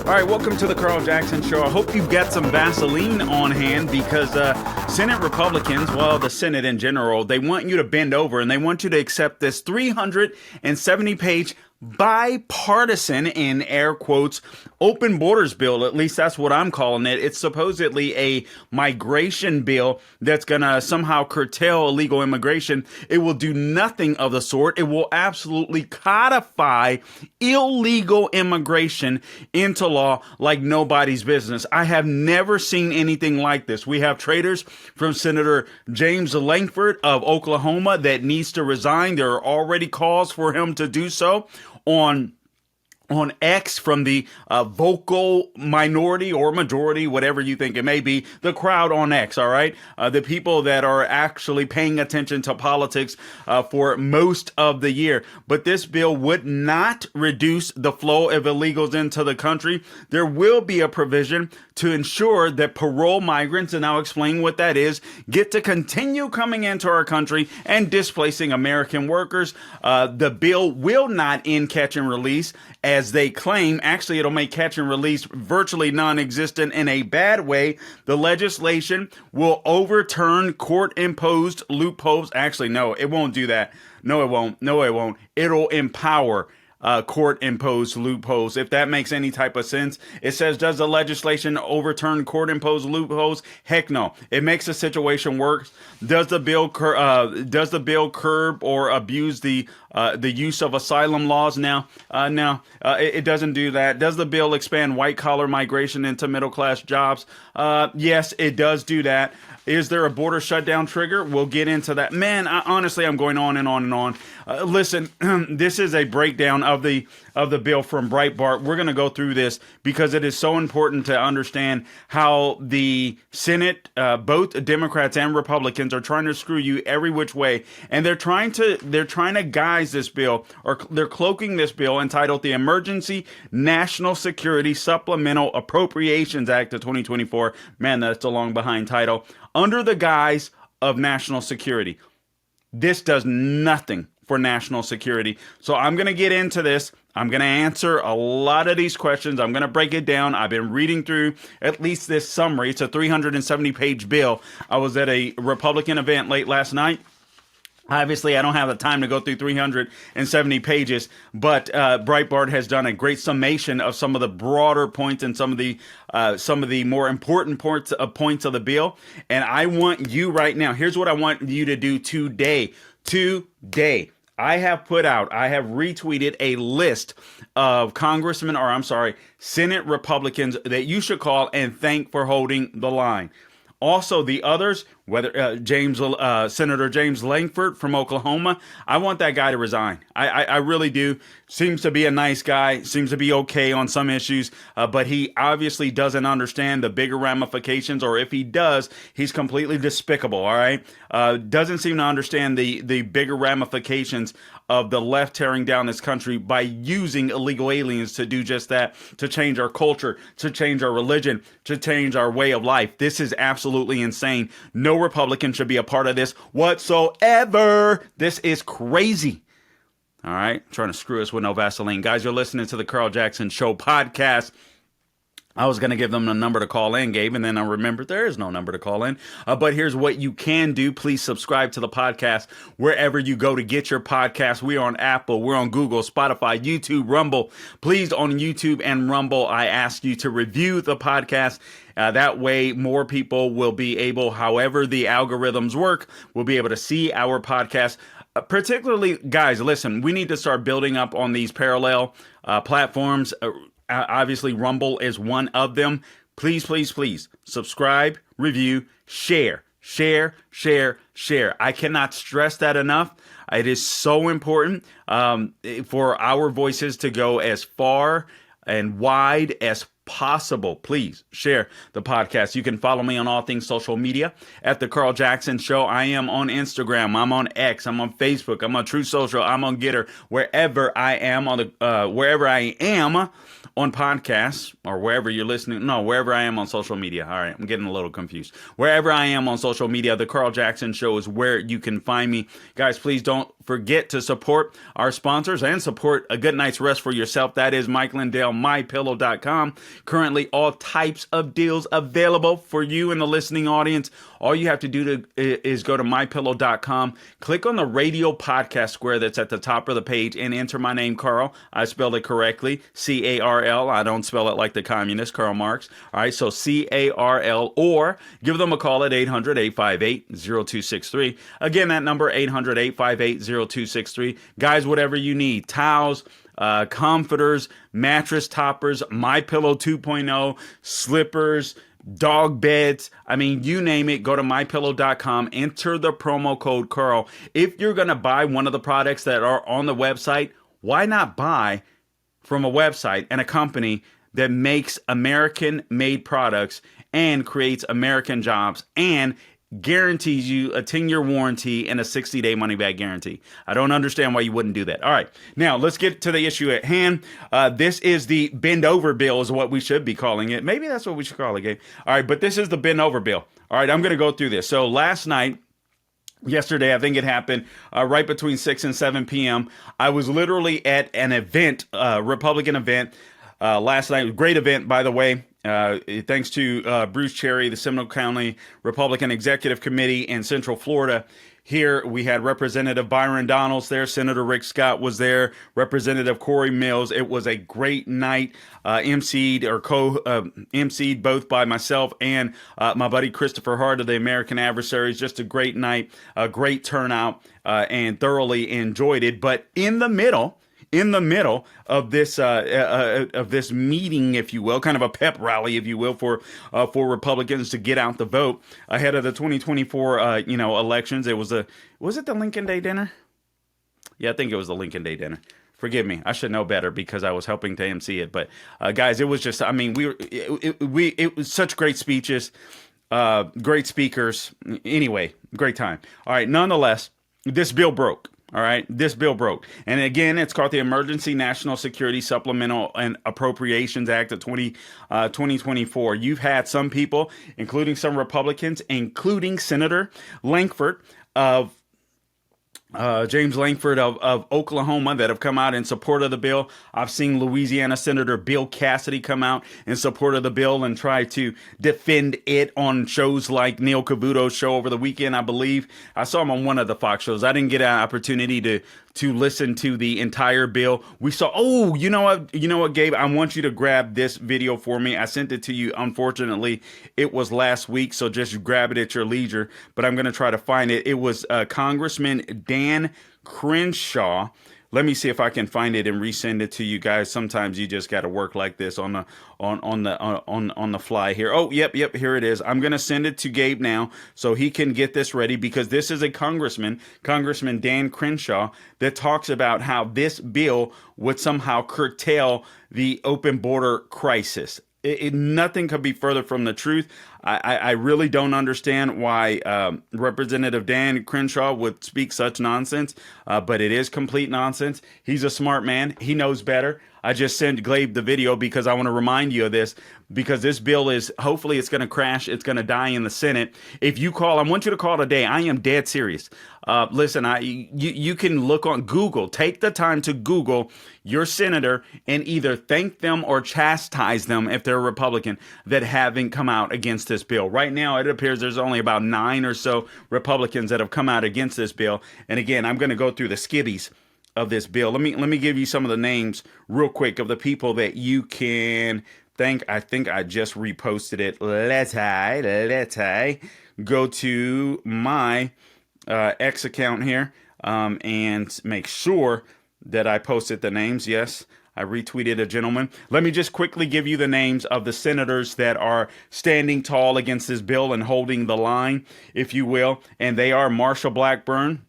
All right, welcome to the Carl Jackson Show. I hope you've got some Vaseline on hand because Senate Republicans, well, the Senate in general, they want you to bend over and they want you to accept this 370-page bipartisan, in air quotes, open borders bill. At least that's what I'm calling it. It's supposedly a migration bill that's going to somehow curtail illegal immigration. It will do nothing of the sort. It will absolutely codify illegal immigration into law like nobody's business. I have never seen anything like this. We have traitors from Senator James Lankford of Oklahoma that needs to resign. There are already calls for him to do so on X from the vocal minority or majority, whatever you think it may be, the crowd on X, all right? The people that are actually paying attention to politics for most of the year. But this bill would not reduce the flow of illegals into the country. There will be a provision to ensure that parole migrants, and I'll explain what that is, get to continue coming into our country and displacing American workers. The bill will not end catch and release, as they claim. Actually, it'll make catch and release virtually non-existent in a bad way. The legislation will overturn court-imposed loopholes. Actually, no, it won't do that. No, it won't. No, it won't. It'll empower court-imposed loopholes, if that makes any type of sense. It says, does the legislation overturn court-imposed loopholes? Heck no. It makes the situation worse. Does the bill curb or abuse the use of asylum laws? No, it doesn't do that. Does the bill expand white-collar migration into middle-class jobs? Yes, it does do that. Is there a border shutdown trigger? We'll get into that. Man, honestly, I'm going on and on and on. Listen, this is a breakdown of the bill from Breitbart. We're going to go through this because it is so important to understand how the Senate, both Democrats and Republicans, are trying to screw you every which way, and they're trying to guise this bill, or they're cloaking this bill entitled the Emergency National Security Supplemental Appropriations Act of 2024. Man, that's a long behind title. Under the guise of national security. This does nothing for national security. So I'm going to get into this. I'm going to answer a lot of these questions. I'm going to break it down. I've been reading through at least this summary. It's a 370-page bill. I was at a Republican event late last night. Obviously, I don't have the time to go through 370 pages, but Breitbart has done a great summation of some of the broader points and some of the more important points of the bill. And I want you right now. Here's what I want you to do today. I have retweeted a list of Senate Republicans that you should call and thank for holding the line. Also, the others, whether Senator James Lankford from Oklahoma, I want that guy to resign. I really do. Seems to be a nice guy, seems to be okay on some issues, but he obviously doesn't understand the bigger ramifications, or if he does, he's completely despicable, all right? Doesn't seem to understand the bigger ramifications of the left tearing down this country by using illegal aliens to do just that, to change our culture, to change our religion, to change our way of life. This is absolutely insane. No Republican should be a part of this whatsoever. This is crazy. All right, trying to screw us with no Vaseline. Guys, you're listening to the Carl Jackson Show podcast. I was going to give them a number to call in, Gabe, and then I remembered there is no number to call in. But here's what you can do. Please subscribe to the podcast wherever you go to get your podcast. We are on Apple, we're on Google, Spotify, YouTube, Rumble. Please, on YouTube and Rumble, I ask you to review the podcast. That way, more people will be able, however the algorithms work, will be able to see our podcast. Particularly, guys, listen, we need to start building up on these parallel platforms. Obviously, Rumble is one of them. Please, please, please subscribe, review, share. I cannot stress that enough. It is so important for our voices to go as far and wide as possible, please share the podcast. You can follow me on all things social media at The Carl Jackson Show. I am on Instagram. I'm on X. I'm on Facebook. I'm on True Social. I'm on Getter. Wherever I am on podcasts, or wherever you're listening. No, wherever I am on social media. All right, I'm getting a little confused. Wherever I am on social media, The Carl Jackson Show is where you can find me. Guys, please don't forget to support our sponsors and support a good night's rest for yourself. That is Mike Lindell, MyPillow.com. Currently, all types of deals available for you in the listening audience. All you have to do is go to MyPillow.com, click on the radio podcast square that's at the top of the page, and enter my name, Carl. I spelled it correctly, C-A-R-L. I don't spell it like the communist, Karl Marx. All right, so C-A-R-L, or give them a call at 800-858-0263. Again, that number, 800-858-0263. Guys, whatever you need, towels, comforters, mattress toppers, My Pillow 2.0, slippers, dog beds. I mean, you name it. Go to mypillow.com, enter the promo code Carl. If you're going to buy one of the products that are on the website, why not buy from a website and a company that makes American-made products and creates American jobs and guarantees you a 10-year warranty and a 60-day money-back guarantee? I don't understand why you wouldn't do that. All right, now let's get to the issue at hand. This is the bend-over bill is what we should be calling it. Maybe that's what we should call it, Gabe. All right, but this is the bend-over bill. All right, I'm going to go through this. So yesterday, I think it happened right between 6 and 7 p.m. I was literally at an event, Republican event, last night. Great event, by the way. Thanks to Bruce Cherry, the Seminole County Republican Executive Committee in Central Florida. Here we had Representative Byron Donalds there. Senator Rick Scott was there. Representative Corey Mills. It was a great night, emceed both by myself and my buddy Christopher Hart of the American Adversaries. Just a great night, a great turnout, and thoroughly enjoyed it. But in the middle of this meeting, if you will, kind of a pep rally, if you will, for Republicans to get out the vote ahead of the 2024 elections. Was it the Lincoln Day dinner? Yeah, I think it was the Lincoln Day dinner. Forgive me, I should know better because I was helping to MC it. But guys, it was just, I mean, it was such great speeches, great speakers. Anyway, great time. All right, nonetheless, this bill broke. All right, this bill broke. And again, it's called the Emergency National Security Supplemental and Appropriations Act of 2024. You've had some people, including some Republicans, including Senator Lankford of James Lankford of Oklahoma, that have come out in support of the bill. I've seen Louisiana Senator Bill Cassidy come out in support of the bill and try to defend it on shows like Neil Cavuto's show over the weekend, I believe. I saw him on one of the Fox shows. I didn't get an opportunity to listen to the entire bill. We saw, you know what, Gabe? I want you to grab this video for me. I sent it to you. Unfortunately, it was last week, so just grab it at your leisure. But I'm going to try to find it. It was Congressman Dan Crenshaw. Let me see if I can find it and resend it to you guys. Sometimes you just got to work like this on the fly here. Oh, yep, here it is. I'm going to send it to Gabe now so he can get this ready, because this is a Congressman Dan Crenshaw, that talks about how this bill would somehow curtail the open border crisis. Nothing could be further from the truth. I really don't understand why Representative Dan Crenshaw would speak such nonsense, but it is complete nonsense. He's a smart man. He knows better. I just sent Gabe the video because I want to remind you of this, because this bill is, hopefully it's going to crash. It's going to die in the Senate. If you call, I want you to call today. I am dead serious. Listen, you can look on Google. Take the time to Google your senator and either thank them or chastise them if they're a Republican that haven't come out against this bill. Right now, it appears there's only about 9 or so Republicans that have come out against this bill. And again, I'm going to go through the skibbies of this bill. Let me give you some of the names real quick of the people that you can thank. I think I just reposted it. Let's go to my X account here and make sure that I posted the names. Yes, I retweeted a gentleman. Let me just quickly give you the names of the senators that are standing tall against this bill and holding the line, if you will. And they are Marsha Blackburn,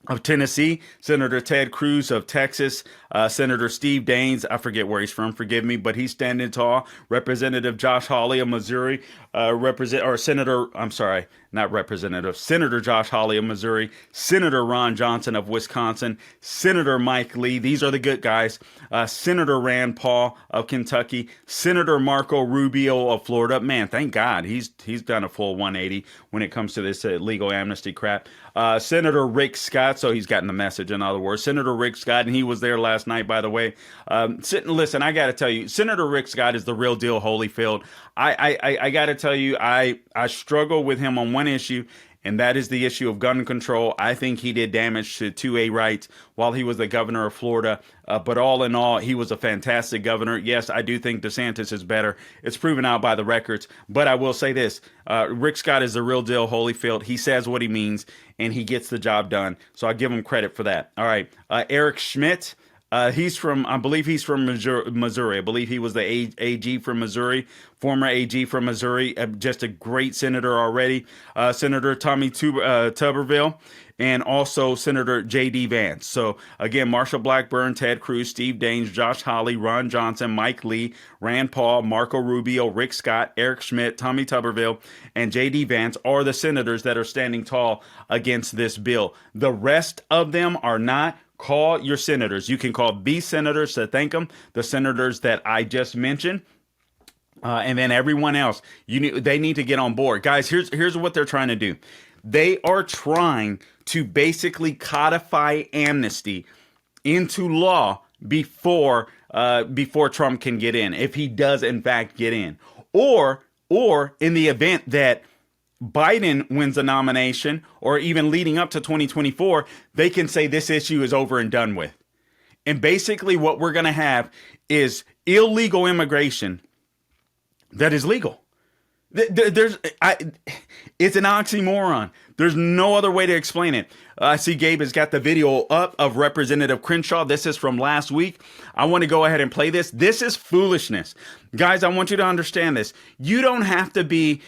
of Tennessee, Senator Ted Cruz of Texas, Senator Steve Daines, I forget where he's from, forgive me, but he's standing tall. Representative Josh Hawley of Missouri, Senator Josh Hawley of Missouri, Senator Ron Johnson of Wisconsin, Senator Mike Lee, these are the good guys, Senator Rand Paul of Kentucky, Senator Marco Rubio of Florida. Man, thank God he's done a full 180 when it comes to this legal amnesty crap. Senator Rick Scott, so he's gotten the message, in other words. Senator Rick Scott, and he was there last night, by the way. Listen, I got to tell you, Senator Rick Scott is the real deal Holyfield. I got to tell you, I struggle with him on one issue, and that is the issue of gun control. I think he did damage to 2A rights while he was the governor of Florida. But all in all, he was a fantastic governor. Yes, I do think DeSantis is better. It's proven out by the records. But I will say this, Rick Scott is the real deal Holyfield. He says what he means, and he gets the job done. So I give him credit for that. All right, Eric Schmidt. I believe he's from Missouri. I believe he was the AG from Missouri, former AG from Missouri. Just a great senator already. Senator Tommy Tuberville, and also Senator J.D. Vance. So again, Marsha Blackburn, Ted Cruz, Steve Daines, Josh Hawley, Ron Johnson, Mike Lee, Rand Paul, Marco Rubio, Rick Scott, Eric Schmidt, Tommy Tuberville, and J.D. Vance are the senators that are standing tall against this bill. The rest of them are not. Call your senators. You can call these senators to thank them, the senators that I just mentioned, and then everyone else. They need to get on board. Guys, here's what they're trying to do. They are trying to basically codify amnesty into law before Trump can get in, if he does in fact get in, or in the event that Biden wins the nomination, or even leading up to 2024, they can say this issue is over and done with. And basically what we're going to have is illegal immigration that is legal. It's an oxymoron. There's no other way to explain it. I see Gabe has got the video up of Representative Crenshaw. This is from last week. I want to go ahead and play this. This is foolishness. Guys, I want you to understand this. You don't have to be,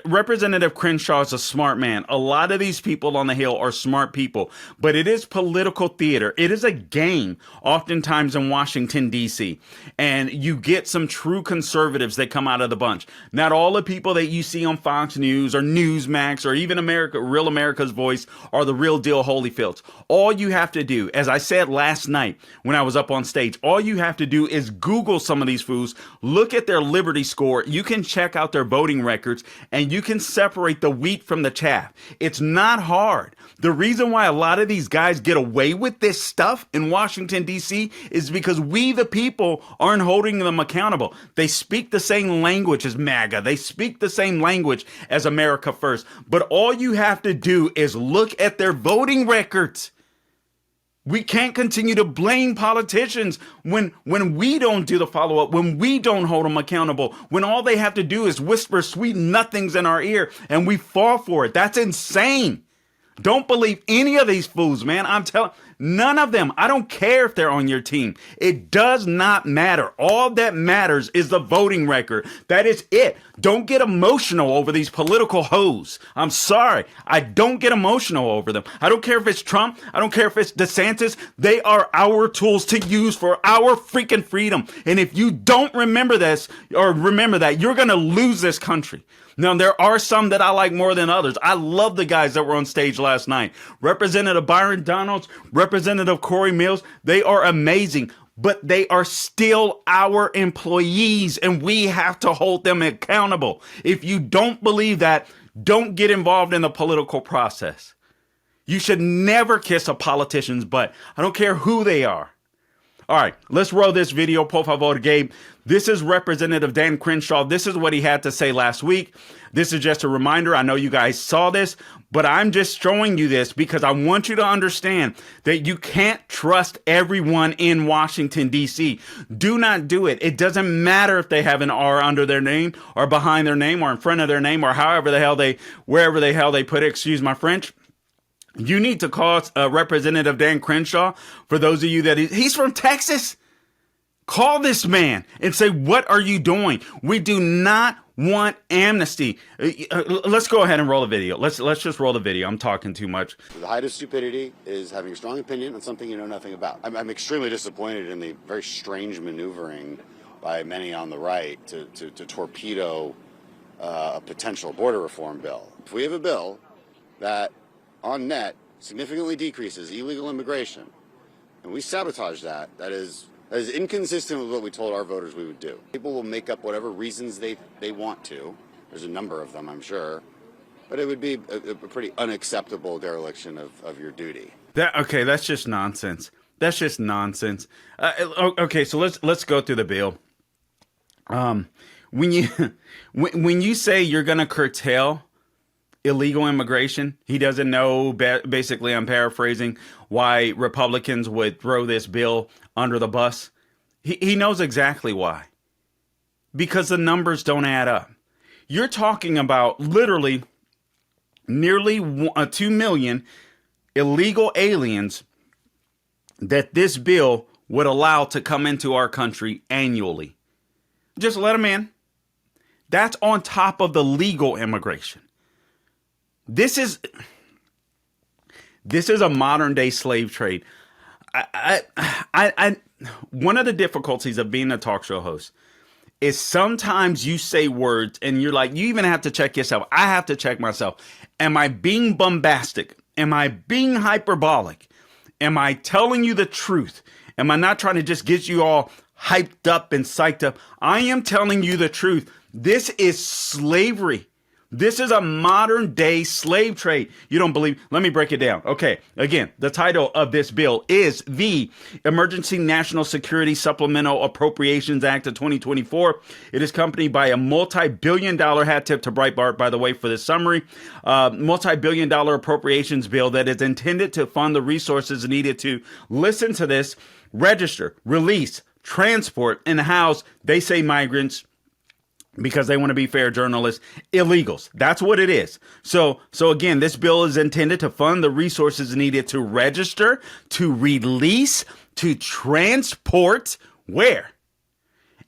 Representative Crenshaw is a smart man. A lot of these people on the Hill are smart people, but it is political theater. It is a game, oftentimes in Washington, D.C., and you get some true conservatives that come out of the bunch. Not all the people that you see on Fox News or Newsmax or even Real America's Voice are the real deal Holyfields. All you have to do, as I said last night when I was up on stage, all you have to do is Google some of these fools, look at their Liberty score, you can check out their voting records, and you can separate the wheat from the chaff. It's not hard. The reason why a lot of these guys get away with this stuff in Washington, D.C. is because we, the people, aren't holding them accountable. They speak the same language as MAGA. They speak the same language as America First. But all you have to do is look at their voting records. We can't continue to blame politicians when we don't do the follow-up, when we don't hold them accountable, when all they have to do is whisper sweet nothings in our ear and we fall for it. That's insane. Don't believe any of these fools, man. I'm telling none of them. I don't care if they're on your team. It does not matter. All that matters is the voting record. That is it. Don't get emotional over these political hoes. I'm sorry. I don't get emotional over them. I don't care if it's Trump. I don't care if it's DeSantis. They are our tools to use for our freaking freedom. And if you don't remember this or remember that, you're going to lose this country. Now, there are some that I like more than others. I love the guys that were on stage last night. Representative Byron Donalds, Representative Corey Mills, they are amazing, but they are still our employees, and we have to hold them accountable. If you don't believe that, don't get involved in the political process. You should never kiss a politician's butt. I don't care who they are. All right, let's roll this video, por favor, Gabe. This is Representative Dan Crenshaw. This is what he had to say last week. This is just a reminder. I know you guys saw this, but I'm just showing you this because I want you to understand that you can't trust everyone in Washington, D.C. Do not do it. It doesn't matter if they have an R under their name or behind their name or in front of their name or wherever the hell they put it, excuse my French. You need to call Representative Dan Crenshaw. For those of you that he's from Texas. Call this man and say, what are you doing? We do not want amnesty. Let's go ahead and roll a video. Let's just roll the video. I'm talking too much. The height of stupidity is having a strong opinion on something you know nothing about. I'm extremely disappointed in the very strange maneuvering by many on the right to torpedo a potential border reform bill. If we have a bill that, on net, significantly decreases illegal immigration, and we sabotage that, that is inconsistent with what we told our voters we would do. People will make up whatever reasons they want to. There's a number of them, I'm sure. But it would be a pretty unacceptable dereliction of your duty. Okay, that's just nonsense. That's just nonsense. Okay, so let's go through the bill. When you say you're going to curtail illegal immigration, he doesn't know, basically I'm paraphrasing, why Republicans would throw this bill under the bus. He knows exactly why. Because the numbers don't add up. You're talking about literally nearly 2 million illegal aliens that this bill would allow to come into our country annually. Just let them in. That's on top of the legal immigration. This is a modern day slave trade. One of the difficulties of being a talk show host is sometimes you say words and you're like, you even have to check yourself. I have to check myself. Am I being bombastic? Am I being hyperbolic? Am I telling you the truth? Am I not trying to just get you all hyped up and psyched up? I am telling you the truth. This is slavery. This is a modern day slave trade. You don't believe? Let me break it down. Okay. Again, the title of this bill is the Emergency National Security Supplemental Appropriations Act of 2024. It is accompanied by a multi-billion-dollar hat tip to Breitbart, by the way, for this summary. Multi-billion-dollar appropriations bill that is intended to fund the resources needed to, listen to this, register, release, transport, and house, they say migrants, because they want to be fair journalists, illegals. That's what it is. So again, this bill is intended to fund the resources needed to register, to release, to transport, where?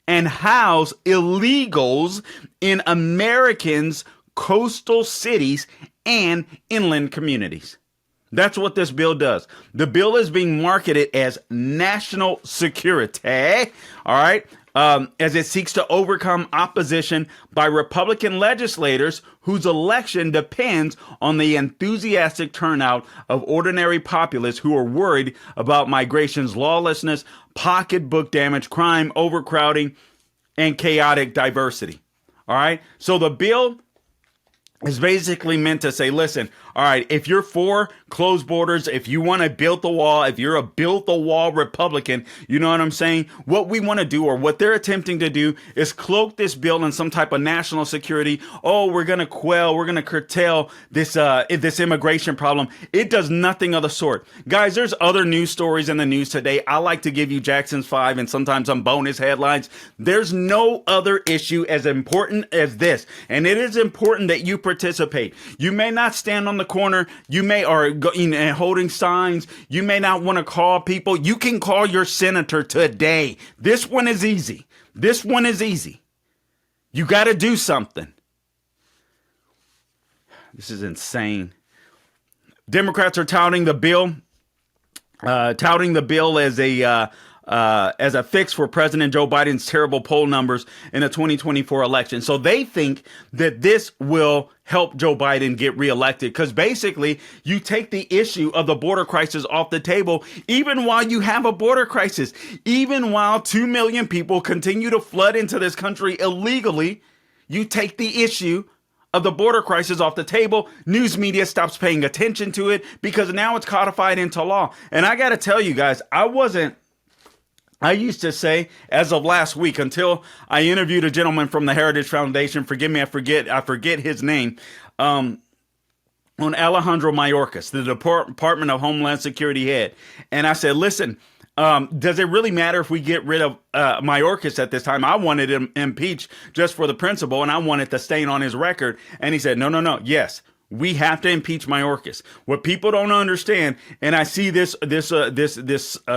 And house illegals in Americans' coastal cities and inland communities. That's what this bill does. The bill is being marketed as national security. All right. As it seeks to overcome opposition by Republican legislators whose election depends on the enthusiastic turnout of ordinary populists who are worried about migration's lawlessness, pocketbook damage, crime, overcrowding, and chaotic diversity. All right. So the bill is basically meant to say, listen, all right, if you're for closed borders, if you want to build the wall, if you're a build the wall Republican, you know what I'm saying? What we want to do, or what they're attempting to do, is cloak this bill in some type of national security. Oh, we're going to curtail this immigration problem. It does nothing of the sort. Guys, there's other news stories in the news today. I like to give you Jackson's 5 and sometimes some bonus headlines. There's no other issue as important as this. And it is important that you participate. You may not stand on the corner. You may holding signs. You may not want to call people. You can call your senator today. This one is easy. This one is easy. You got to do something. This is insane. Democrats are touting the bill as a fix for President Joe Biden's terrible poll numbers in the 2024 election. So they think that this will help Joe Biden get reelected, because basically you take the issue of the border crisis off the table, even while you have a border crisis, even while 2 million people continue to flood into this country illegally. You take the issue of the border crisis off the table. News media stops paying attention to it because now it's codified into law. And I got to tell you guys, I used to say, as of last week, until I interviewed a gentleman from the Heritage Foundation, forgive me, I forget his name, on Alejandro Mayorkas, the Department of Homeland Security head. And I said, listen, does it really matter if we get rid of Mayorkas at this time? I wanted him impeached just for the principle, and I wanted the stain on his record. And he said, no. Yes, We have to impeach Mayorkas. What people don't understand, and I see this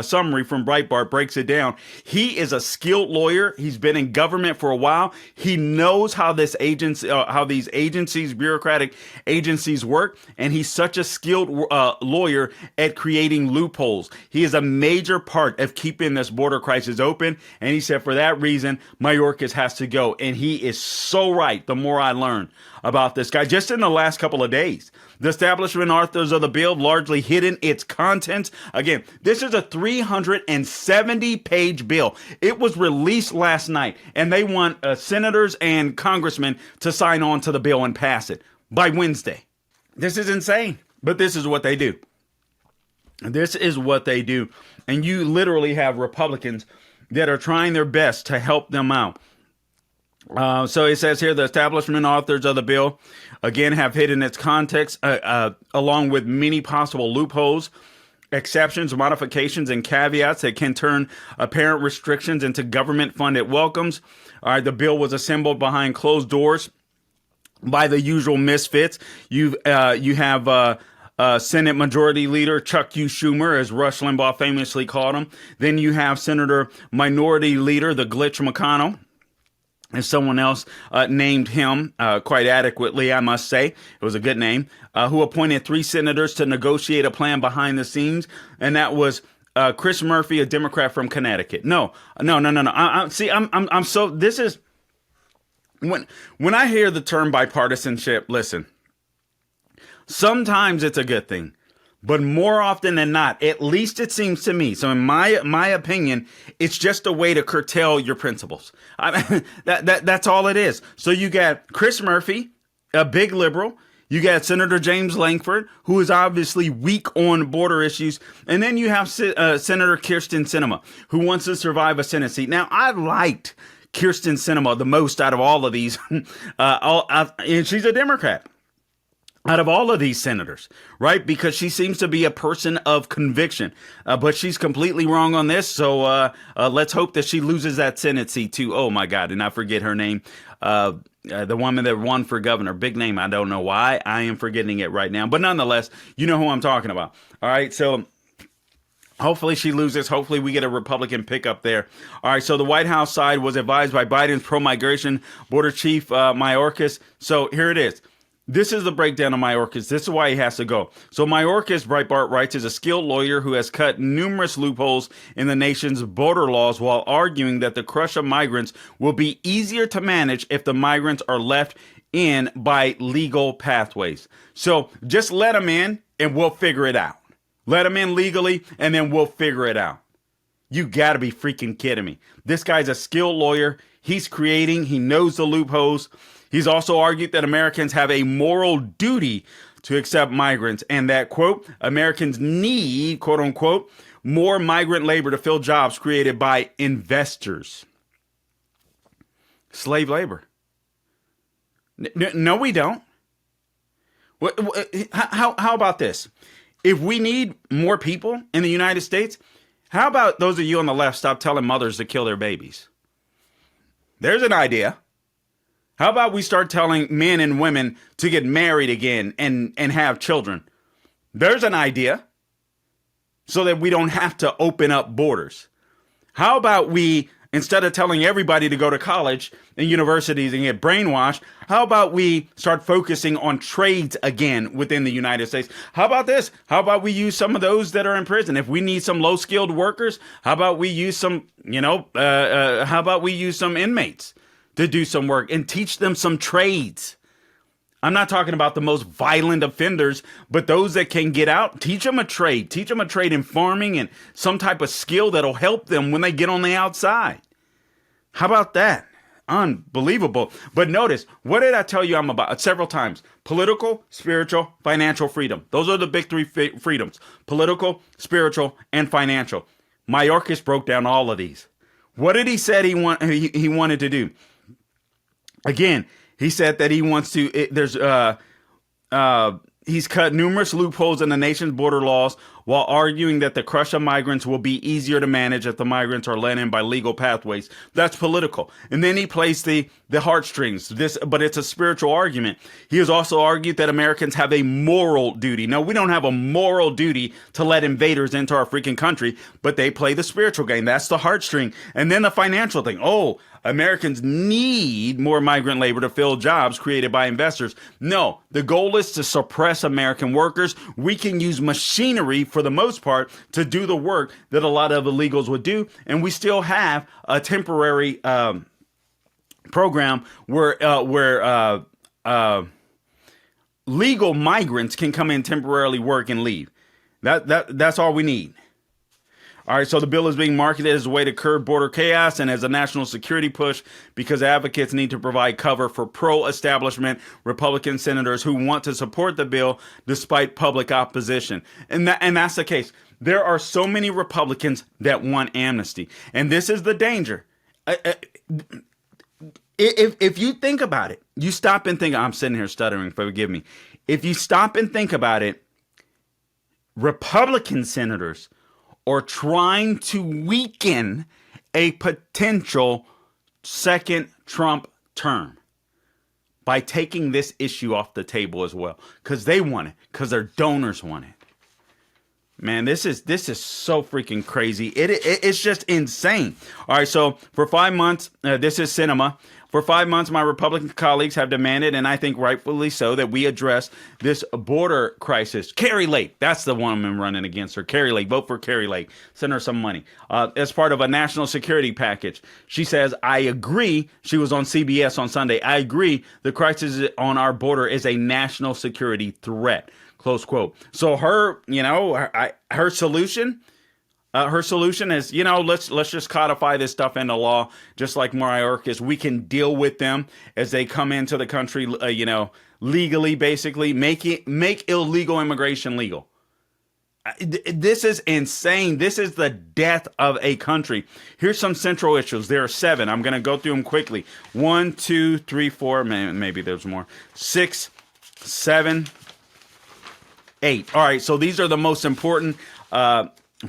summary from Breitbart breaks it down. He is a skilled lawyer. He's been in government for a while. He knows how these agencies, bureaucratic agencies work, and he's such a skilled lawyer at creating loopholes. He is a major part of keeping this border crisis open. And he said for that reason, Mayorkas has to go. And he is so right. The more I learn about this guy, just in the last couple of days, the establishment authors of the bill largely hidden its contents. Again, this is a 370-page bill. It was released last night, and they want senators and congressmen to sign on to the bill and pass it by Wednesday. This is insane, but this is what they do. This is what they do. And you literally have Republicans that are trying their best to help them out. So it says here, the establishment authors of the bill, again, have hidden its context, along with many possible loopholes, exceptions, modifications, and caveats that can turn apparent restrictions into government-funded welcomes. All right, the bill was assembled behind closed doors by the usual misfits. You have Senate Majority Leader Chuck U. Schumer, as Rush Limbaugh famously called him. Then you have Senator Minority Leader, the Glitch McConnell, and someone else named him quite adequately, I must say. It was a good name, who appointed 3 senators to negotiate a plan behind the scenes. And that was Chris Murphy, a Democrat from Connecticut. No. I'm so, this is, when I hear the term bipartisanship, listen, sometimes it's a good thing. But more often than not, at least it seems to me, so in my opinion, it's just a way to curtail your principles. That's all it is. So you got Chris Murphy, a big liberal. You got Senator James Lankford, who is obviously weak on border issues. And then you have Senator Kyrsten Sinema, who wants to survive a Senate seat. Now, I liked Kyrsten Sinema the most out of all of these, and she's a Democrat. Out of all of these senators, right? Because she seems to be a person of conviction, but she's completely wrong on this. So let's hope that she loses that Senate seat too. Oh my God, and I forget her name. The woman that won for governor, big name. I don't know why I am forgetting it right now, but nonetheless, you know who I'm talking about. All right, so hopefully she loses. Hopefully we get a Republican pickup there. All right, so the White House side was advised by Biden's pro-migration border chief, Mayorkas. So here it is. This is the breakdown of Mayorkas. This is why he has to go. So Mayorkas, Breitbart writes, is a skilled lawyer who has cut numerous loopholes in the nation's border laws while arguing that the crush of migrants will be easier to manage if the migrants are left in by legal pathways. So just let them in and we'll figure it out. Let them in legally and then we'll figure it out. You gotta be freaking kidding me. This guy's a skilled lawyer. He knows the loopholes. He's also argued that Americans have a moral duty to accept migrants and that, quote, Americans need, quote unquote, more migrant labor to fill jobs created by investors. Slave labor. No, we don't. How about this? If we need more people in the United States, how about those of you on the left stop telling mothers to kill their babies? There's an idea. How about we start telling men and women to get married again and have children? There's an idea. So that we don't have to open up borders. How about we, instead of telling everybody to go to college and universities and get brainwashed, how about we start focusing on trades again within the United States? How about this? How about we use some of those that are in prison? If we need some low-skilled workers, how about we use some, how about we use some inmates to do some work and teach them some trades? I'm not talking about the most violent offenders, but those that can get out, teach them a trade. Teach them a trade in farming and some type of skill that'll help them when they get on the outside. How about that? Unbelievable. But notice, what did I tell you I'm about several times? Political, spiritual, financial freedom. Those are the big three freedoms. Political, spiritual, and financial. Mayorkas broke down all of these. What did he say he wanted to do? Again, he said that he wants to, He's cut numerous loopholes in the nation's border laws while arguing that the crush of migrants will be easier to manage if the migrants are let in by legal pathways. That's political. And then he plays the heartstrings. But it's a spiritual argument. He has also argued that Americans have a moral duty. No, we don't have a moral duty to let invaders into our freaking country, but they play the spiritual game. That's the heartstring. And then the financial thing. Oh, Americans need more migrant labor to fill jobs created by investors. No, the goal is to suppress American workers. We can use machinery for the most part to do the work that a lot of illegals would do. And we still have a temporary program where legal migrants can come in, temporarily work and leave. That's all we need. All right, so the bill is being marketed as a way to curb border chaos and as a national security push because advocates need to provide cover for pro-establishment Republican senators who want to support the bill despite public opposition. And that's the case. There are so many Republicans that want amnesty. And this is the danger. If you think about it, you stop and think, I'm sitting here stuttering, forgive me. If you stop and think about it, Republican senators or trying to weaken a potential second Trump term by taking this issue off the table as well, because they want it, because their donors want it. Man, this is so freaking crazy. It's just insane. All right, so for 5 months, this is cinema. For 5 months, my Republican colleagues have demanded, and I think rightfully so, that we address this border crisis. Carrie Lake, that's the woman running against her. Carrie Lake, vote for Carrie Lake. Send her some money. As part of a national security package. She says, I agree. She was on CBS on Sunday. I agree the crisis on our border is a national security threat. Close quote. So her solution... her solution is, let's just codify this stuff into law, just like Mariah Orkis. We can deal with them as they come into the country, legally, basically. Make illegal immigration legal. This is insane. This is the death of a country. Here's some central issues. There are 7. I'm going to go through them quickly. 1, 2, 3, 4. Maybe there's more. 6, 7, 8. All right. So these are the most important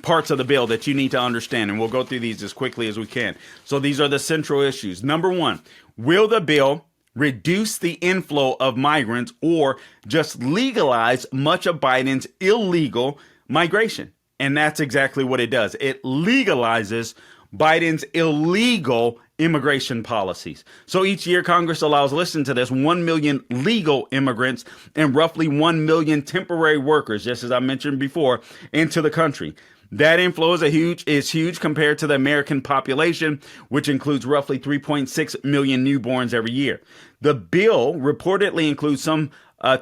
parts of the bill that you need to understand, and we'll go through these as quickly as we can. So these are the central issues. Number 1, will the bill reduce the inflow of migrants or just legalize much of Biden's illegal migration? And that's exactly what it does. It legalizes Biden's illegal immigration policies. So each year, Congress allows, listen to this, 1 million legal immigrants and roughly 1 million temporary workers, just as I mentioned before, into the country. That inflow is huge compared to the American population, which includes roughly 3.6 million newborns every year. The bill reportedly includes some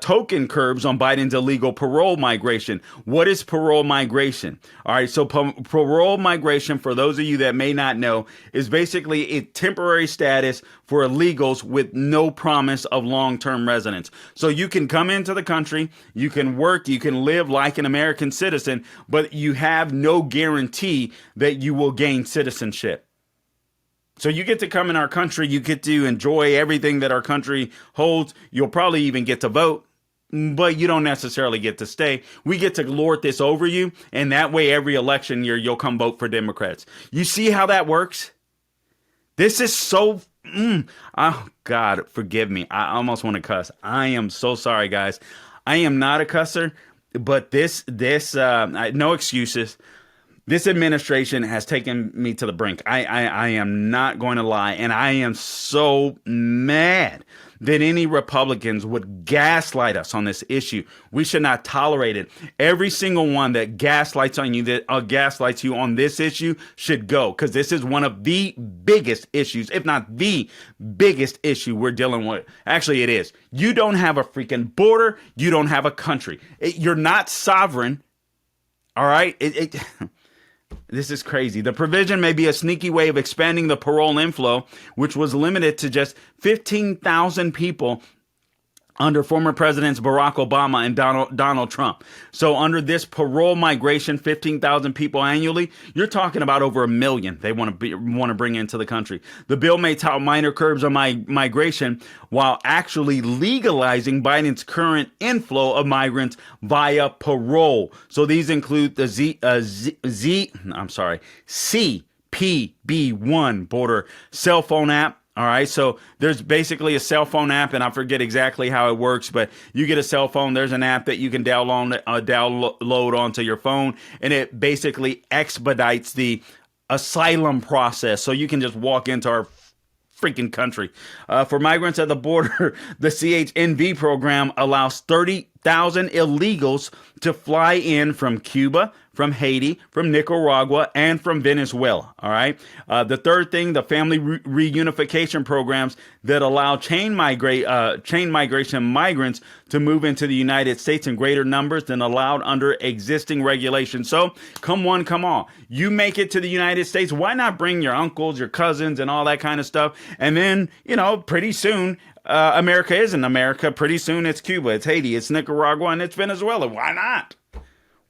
token curbs on Biden's illegal parole migration. What is parole migration? All right, so parole migration, for those of you that may not know, is basically a temporary status for illegals with no promise of long-term residence. So you can come into the country, you can work, you can live like an American citizen, but you have no guarantee that you will gain citizenship. So you get to come in our country, you get to enjoy everything that our country holds. You'll probably even get to vote, but you don't necessarily get to stay. We get to lord this over you, and that way every election year you'll come vote for Democrats. You see how that works? This is so... oh, God, forgive me. I almost want to cuss. I am so sorry, guys. I am not a cusser, but this no excuses. This administration has taken me to the brink. I am not going to lie. And I am so mad that any Republicans would gaslight us on this issue. We should not tolerate it. Every single one that gaslights on you, that gaslights you on this issue, should go, because this is one of the biggest issues, if not the biggest issue we're dealing with. Actually, it is. You don't have a freaking border. You don't have a country. You're not sovereign. All right? This is crazy. The provision may be a sneaky way of expanding the parole inflow, which was limited to just 15,000 people under former presidents Barack Obama and Donald Trump. So under this parole migration, 15,000 people annually, you're talking about over 1 million they want to bring into the country. The bill may tout minor curbs on migration while actually legalizing Biden's current inflow of migrants via parole. So these include the CPB1 border cell phone app. All right, so there's basically a cell phone app, and I forget exactly how it works, but you get a cell phone, there's an app that you can download onto your phone, and it basically expedites the asylum process, so you can just walk into our freaking country. For migrants at the border, the CHNV program allows 30,000 illegals to fly in from Cuba, from Haiti, from Nicaragua, and from Venezuela. All right. The third thing, the family reunification programs that allow chain migration migrants to move into the United States in greater numbers than allowed under existing regulations. So come on, come on. You make it to the United States. Why not bring your uncles, your cousins, and all that kind of stuff? And then, pretty soon, America isn't America. Pretty soon it's Cuba, it's Haiti, it's Nicaragua, and it's Venezuela. Why not?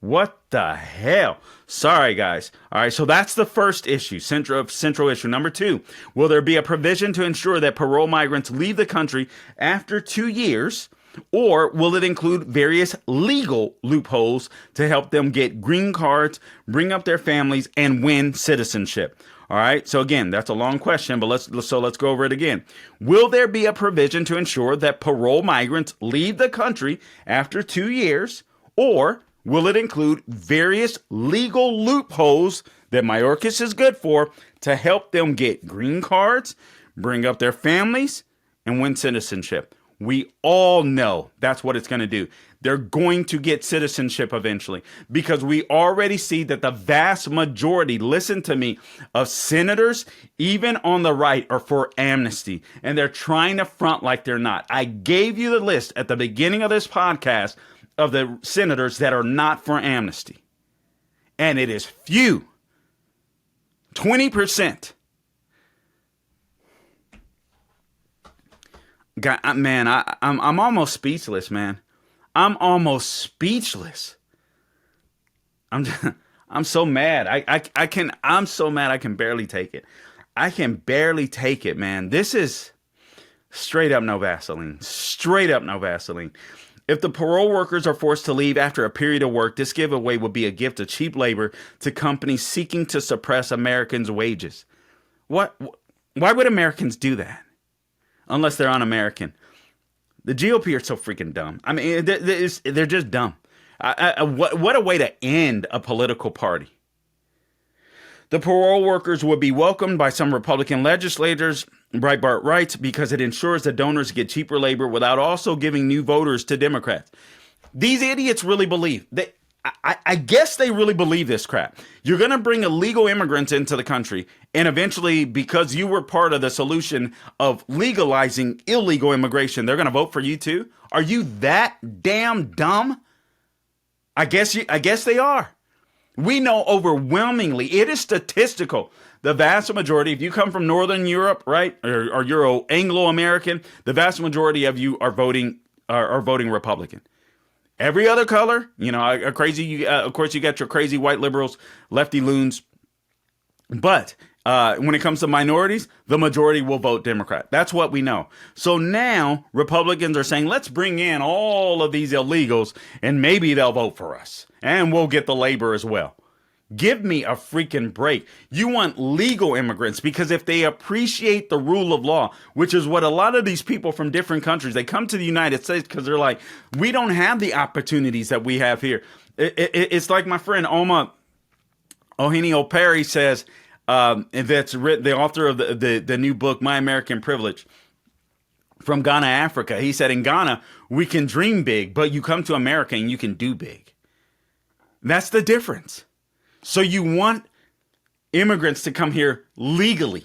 What the hell? Sorry, guys. All right, so that's the first issue, central issue. Number 2, will there be a provision to ensure that parole migrants leave the country after 2 years, or will it include various legal loopholes to help them get green cards, bring up their families, and win citizenship? All right, so again, that's a long question, but let's go over it again. Will there be a provision to ensure that parole migrants leave the country after 2 years, or will it include various legal loopholes that Mayorkas is good for to help them get green cards, bring up their families, and win citizenship? We all know that's what it's going to do. They're going to get citizenship eventually because we already see that the vast majority, listen to me, of senators, even on the right, are for amnesty. And they're trying to front like they're not. I gave you the list at the beginning of this podcast of the senators that are not for amnesty. And it is few. 20%. God, man, I'm almost speechless, man. I'm almost speechless. I'm so mad. I'm so mad I can barely take it. I can barely take it, man. This is straight up no Vaseline. Straight up no Vaseline. If the parole workers are forced to leave after a period of work, this giveaway would be a gift of cheap labor to companies seeking to suppress Americans' wages. Why would Americans do that? Unless they're un-American. The GOP are so freaking dumb. I mean, they're just dumb. What a way to end a political party. The parole workers would be welcomed by some Republican legislators, Breitbart writes, because it ensures that donors get cheaper labor without also giving new voters to Democrats. These idiots really believe that. I guess they really believe this crap. You're going to bring illegal immigrants into the country, and eventually, because you were part of the solution of legalizing illegal immigration, they're going to vote for you too? Are you that damn dumb? I guess they are. We know overwhelmingly, it is statistical. The vast majority, if you come from Northern Europe, right, or you're Anglo-American, the vast majority of you are voting Republican. Every other color, of course, you got your crazy white liberals, lefty loons. But when it comes to minorities, the majority will vote Democrat. That's what we know. So now Republicans are saying, let's bring in all of these illegals and maybe they'll vote for us and we'll get the labor as well. Give me a freaking break. You want legal immigrants because if they appreciate the rule of law, which is what a lot of these people from different countries, they come to the United States because they're like, we don't have the opportunities that we have here. It's like my friend Oma Ohenio Perry says, that's written, the author of the new book, My American Privilege, from Ghana, Africa. He said, in Ghana, we can dream big, but you come to America and you can do big. That's the difference. So you want immigrants to come here legally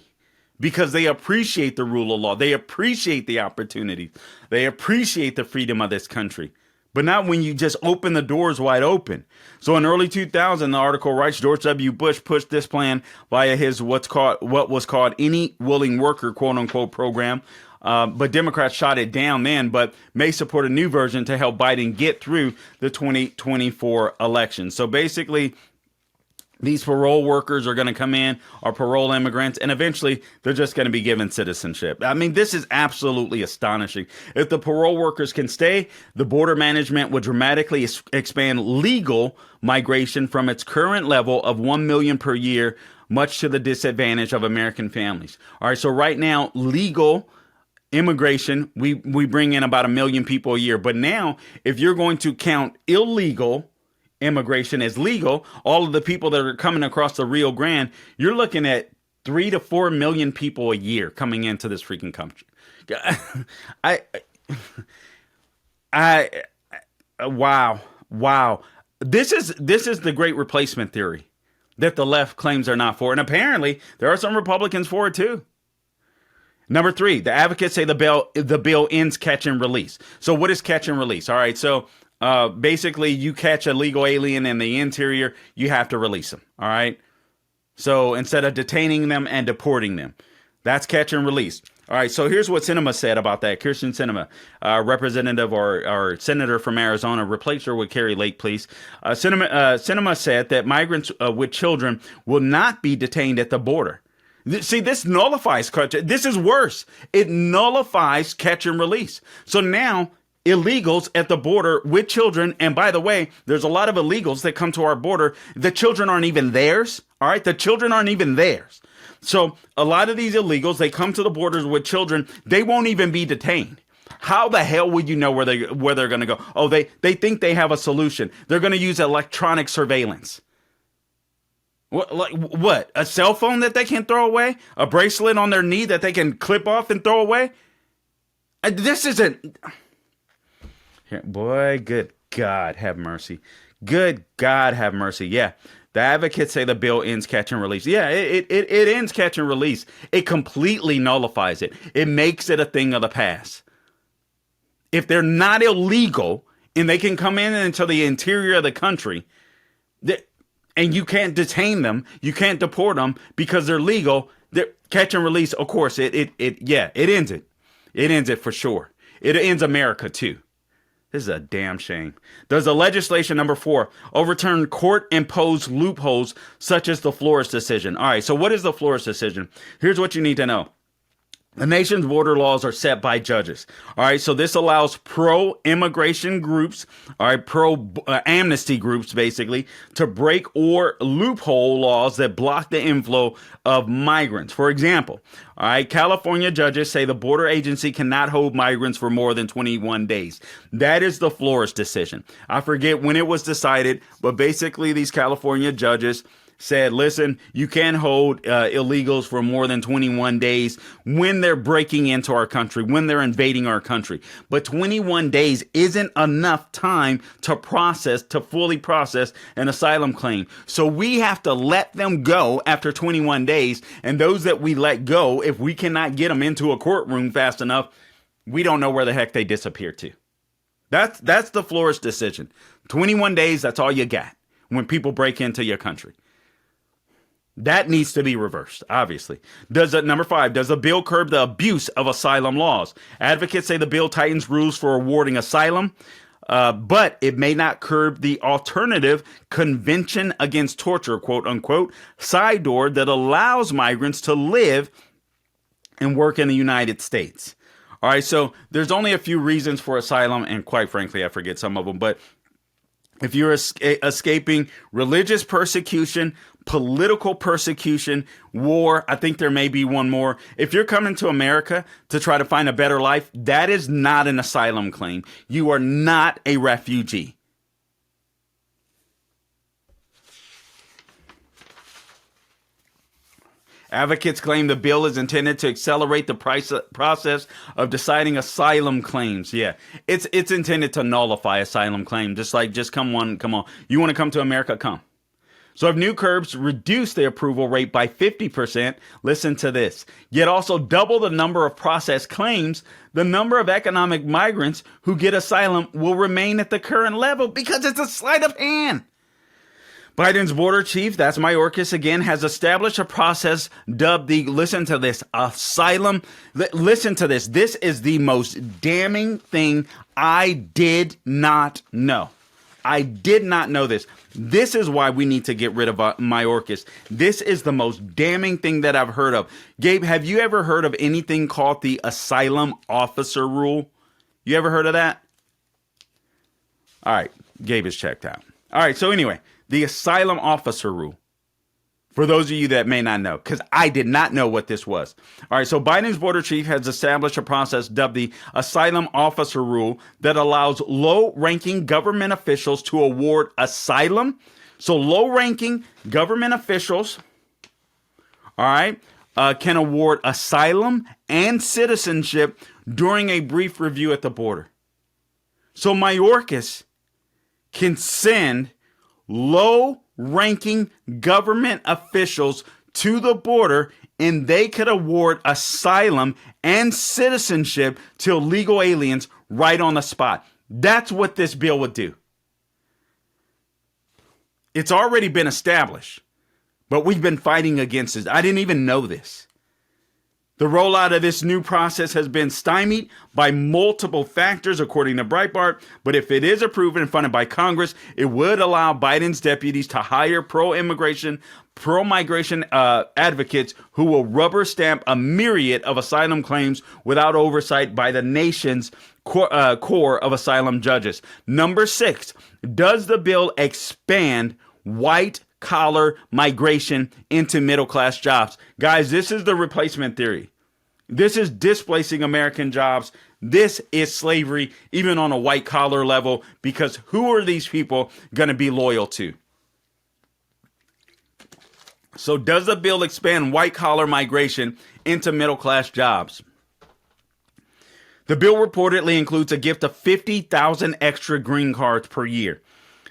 because they appreciate the rule of law. They appreciate the opportunities. They appreciate the freedom of this country. But not when you just open the doors wide open. So in early 2000, the article writes, George W. Bush pushed this plan via his what was called Any Willing Worker, quote unquote, program. but Democrats shot it down then, but may support a new version to help Biden get through the 2024 election. So basically, these parole workers are going to come in, are parole immigrants, and eventually they're just going to be given citizenship. I mean, this is absolutely astonishing. If the parole workers can stay, the border management would dramatically expand legal migration from its current level of 1 million per year, much to the disadvantage of American families. All right, so right now, legal immigration, we bring in about 1 million people a year. But now, if you're going to count illegal immigration as legal, all of the people that are coming across the Rio Grande, you're looking at 3 to 4 million people a year coming into this freaking country. Wow. This is the great replacement theory that the left claims they're not for. And apparently there are some Republicans for it too. Number 3, the advocates say the bill ends catch and release. So what is catch and release? All right. So basically, you catch a legal alien in the interior, you have to release them. All right. So instead of detaining them and deporting them, that's catch and release. All right. So here's what Sinema said about that. Kirsten Sinema, representative or senator from Arizona, replace her with Carrie Lake, please. Sinema said that migrants with children will not be detained at the border. See, this nullifies catch. This is worse. It nullifies catch and release. So now illegals at the border with children. And by the way, there's a lot of illegals that come to our border. The children aren't even theirs. All right. The children aren't even theirs. So a lot of these illegals, they come to the borders with children. They won't even be detained. How the hell would you know where they're going to go? Oh, they think they have a solution. They're going to use electronic surveillance. What? A cell phone that they can throw away? A bracelet on their knee that they can clip off and throw away? This isn't... Boy, good God, have mercy. Good God, have mercy. Yeah, the advocates say the bill ends catch and release. Yeah, it ends catch and release. It completely nullifies it. It makes it a thing of the past. If they're not illegal and they can come in into the interior of the country, and you can't detain them, you can't deport them because they're legal, catch and release, of course, it ends it. It ends it for sure. It ends America too. This is a damn shame. Does the legislation, number 4, overturn court-imposed loopholes such as the Flores decision? All right, so what is the Flores decision? Here's what you need to know. The nation's border laws are set by judges. All right, so this allows pro-immigration groups, all right, pro-amnesty groups, basically, to break or loophole laws that block the inflow of migrants. For example, all right, California judges say the border agency cannot hold migrants for more than 21 days. That is the Flores decision. I forget when it was decided, but basically these California judges said, listen, you can't hold illegals for more than 21 days when they're breaking into our country, when they're invading our country. But 21 days isn't enough time to fully process an asylum claim. So we have to let them go after 21 days. And those that we let go, if we cannot get them into a courtroom fast enough, we don't know where the heck they disappeared to. That's the Flores decision. 21 days, that's all you got when people break into your country. That needs to be reversed, obviously. Number 5, does the bill curb the abuse of asylum laws? Advocates say the bill tightens rules for awarding asylum, but it may not curb the alternative Convention Against Torture, quote unquote, side door that allows migrants to live and work in the United States. All right, so there's only a few reasons for asylum, and quite frankly, I forget some of them, but if you're escaping religious persecution, political persecution, war, I think there may be one more. If you're coming to America to try to find a better life, that is not an asylum claim. You are not a refugee. Advocates claim the bill is intended to accelerate the process of deciding asylum claims. Yeah, it's intended to nullify asylum claims. Just come on. You want to come to America? Come. So if new curbs reduce the approval rate by 50%, listen to this, yet also double the number of processed claims, the number of economic migrants who get asylum will remain at the current level because it's a sleight of hand. Biden's border chief, that's Mayorkas again, has established a process dubbed the, listen to this, asylum. Listen to this. This is the most damning thing I did not know. I did not know this. This is why we need to get rid of Mayorkas. This is the most damning thing that I've heard of. Gabe, have you ever heard of anything called the asylum officer rule? You ever heard of that? All right, Gabe is checked out. All right, so anyway, the asylum officer rule. For those of you that may not know, because I did not know what this was. All right, so Biden's border chief has established a process dubbed the asylum officer rule that allows low-ranking government officials to award asylum. So low-ranking government officials, all right, can award asylum and citizenship during a brief review at the border. So Mayorkas can send low-ranking government officials to the border, and they could award asylum and citizenship to illegal aliens right on the spot. That's what this bill would do. It's already been established, but we've been fighting against it. I didn't even know this. The rollout of this new process has been stymied by multiple factors, according to Breitbart. But if it is approved and funded by Congress, it would allow Biden's deputies to hire pro-immigration, pro-migration advocates who will rubber stamp a myriad of asylum claims without oversight by the nation's core of asylum judges. Number 6, does the bill expand white-collar migration into middle-class jobs? Guys, this is the replacement theory. This is displacing American jobs. This is slavery, even on a white-collar level, because who are these people going to be loyal to? So does the bill expand white-collar migration into middle-class jobs? The bill reportedly includes a gift of 50,000 extra green cards per year.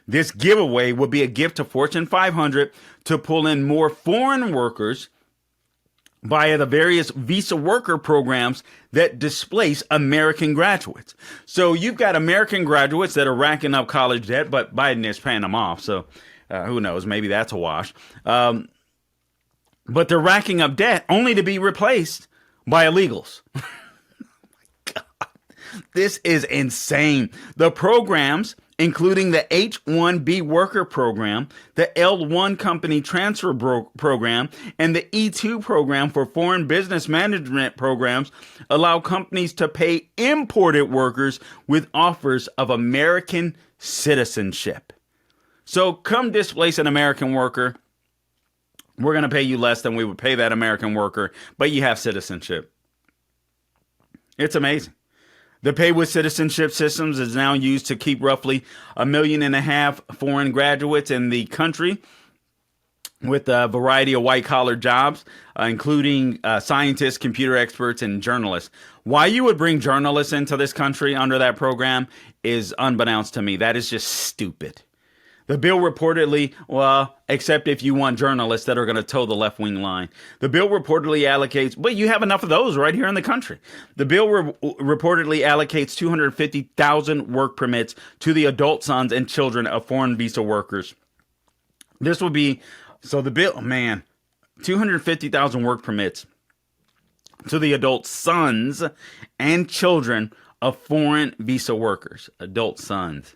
This giveaway will be a gift to Fortune 500 to pull in more foreign workers via the various visa worker programs that displace American graduates. So you've got American graduates that are racking up college debt, but Biden is paying them off. So who knows? Maybe that's a wash. But they're racking up debt only to be replaced by illegals. This is insane. The programs, including the H-1B worker program, the L-1 company transfer program, and the E-2 program for foreign business management programs, allow companies to pay imported workers with offers of American citizenship. So come displace an American worker. We're going to pay you less than we would pay that American worker, but you have citizenship. It's amazing. The pay with citizenship systems is now used to keep roughly 1.5 million foreign graduates in the country with a variety of white-collar jobs, including scientists, computer experts, and journalists. Why you would bring journalists into this country under that program is unbeknownst to me. That is just stupid. The bill reportedly, well, except if you want journalists that are going to toe the left-wing line. The bill reportedly allocates, but you have enough of those right here in the country. The bill reportedly allocates 250,000 work permits to the adult sons and children of foreign visa workers. This will be, so the bill, 250,000 work permits to the adult sons and children of foreign visa workers. Adult sons.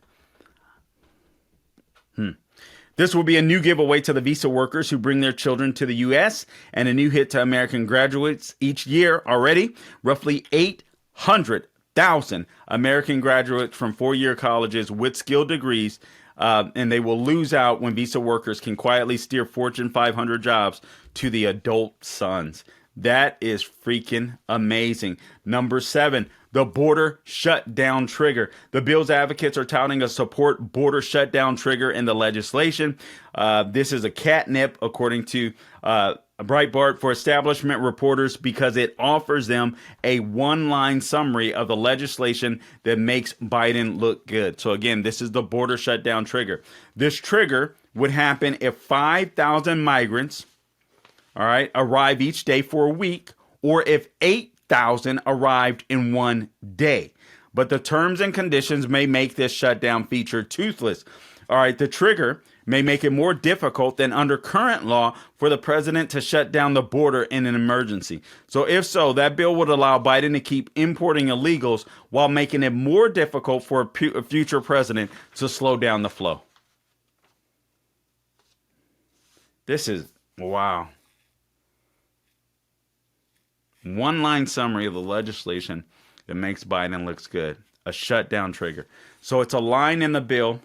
This will be a new giveaway to the visa workers who bring their children to the U.S. and a new hit to American graduates each year already. Roughly 800,000 American graduates from four-year colleges with skilled degrees, and they will lose out when visa workers can quietly steer Fortune 500 jobs to the adult sons. That is freaking amazing. Number 7, the border shutdown trigger. The bill's advocates are touting a support border shutdown trigger in the legislation. This is a catnip, according to Breitbart, for establishment reporters because it offers them a one-line summary of the legislation that makes Biden look good. So again, this is the border shutdown trigger. This trigger would happen if 5,000 migrants, all right, arrive each day for a week, or if 8,000 arrived in one day. But the terms and conditions may make this shutdown feature toothless. All right, the trigger may make it more difficult than under current law for the president to shut down the border in an emergency. So if so, that bill would allow Biden to keep importing illegals while making it more difficult for a future president to slow down the flow. This is, wow. One line summary of the legislation that makes Biden looks good. A shutdown trigger. So it's a line in the bill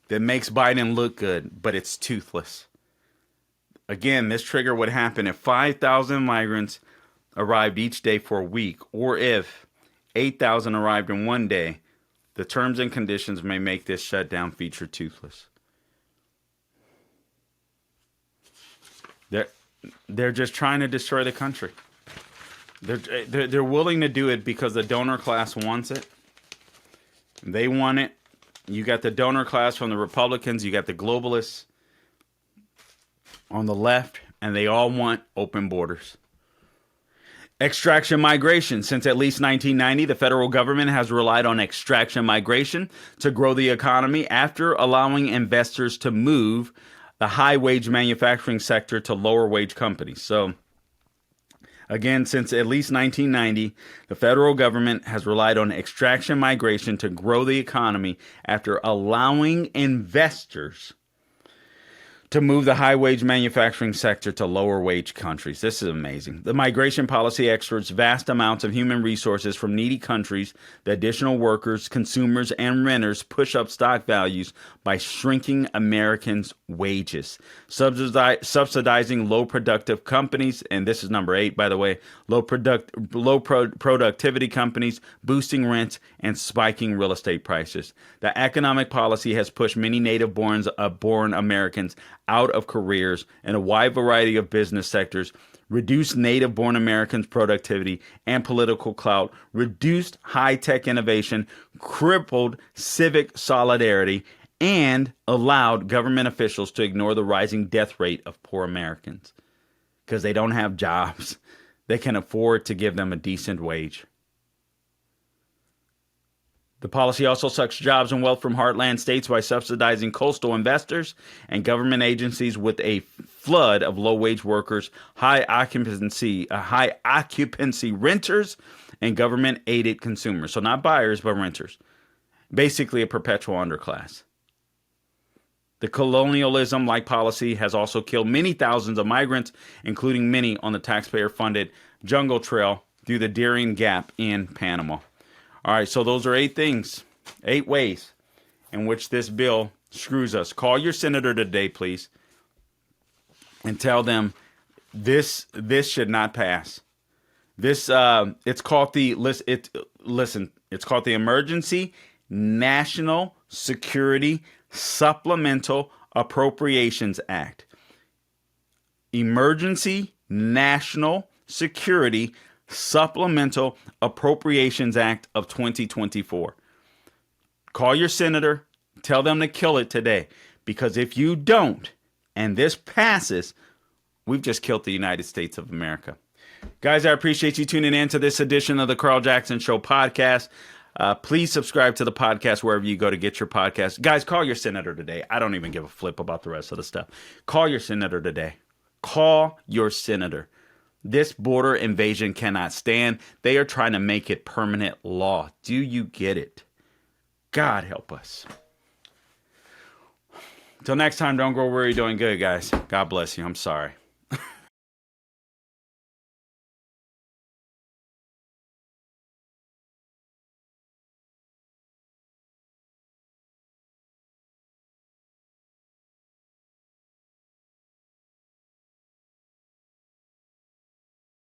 that makes Biden look good, but it's toothless. Again, this trigger would happen if 5,000 migrants arrived each day for a week, or if 8,000 arrived in one day. The terms and conditions may make this shutdown feature toothless. They're just trying to destroy the country. They're willing to do it because the donor class wants it. They want it. You got the donor class from the Republicans. You got the globalists on the left, and they all want open borders. Extraction migration. Since at least 1990, the federal government has relied on extraction migration to grow the economy after allowing investors to move the high-wage manufacturing sector to lower-wage companies. So, again, since at least 1990, the federal government has relied on extraction migration to grow the economy after allowing investors to move the high-wage manufacturing sector to lower-wage countries. This is amazing. The migration policy exports vast amounts of human resources from needy countries. The additional workers, consumers, and renters push up stock values by shrinking Americans' wages, subsidizing low productive companies, and this is number 8, by the way, low productivity companies, boosting rents, and spiking real estate prices. The economic policy has pushed many native-born Americans out of careers in a wide variety of business sectors, reduced native-born Americans' productivity and political clout, reduced high-tech innovation, crippled civic solidarity, and allowed government officials to ignore the rising death rate of poor Americans because they don't have jobs. They can afford to give them a decent wage. The policy also sucks jobs and wealth from heartland states by subsidizing coastal investors and government agencies with a flood of low-wage workers, high occupancy renters, and government-aided consumers. So not buyers, but renters. Basically a perpetual underclass. The colonialism-like policy has also killed many thousands of migrants, including many on the taxpayer-funded Jungle Trail through the Darien Gap in Panama. All right, so those are 8 things, 8 ways in which this bill screws us. Call your senator today, please, and tell them this should not pass. It's called the Emergency National Security Supplemental Appropriations Act. Emergency National Security Supplemental Appropriations Act of 2024. Call your senator, tell them to kill it today, because if you don't, and this passes, we've just killed the United States of America. Guys, I appreciate you tuning in to this edition of the Carl Jackson Show podcast. Please subscribe to the podcast wherever you go to get your podcast. Guys, call your senator today. I don't even give a flip about the rest of the stuff. Call your senator today. Call your senator. This border invasion cannot stand. They are trying to make it permanent law. Do you get it? God help us. Till next time, don't grow weary doing good, guys. God bless you. I'm sorry.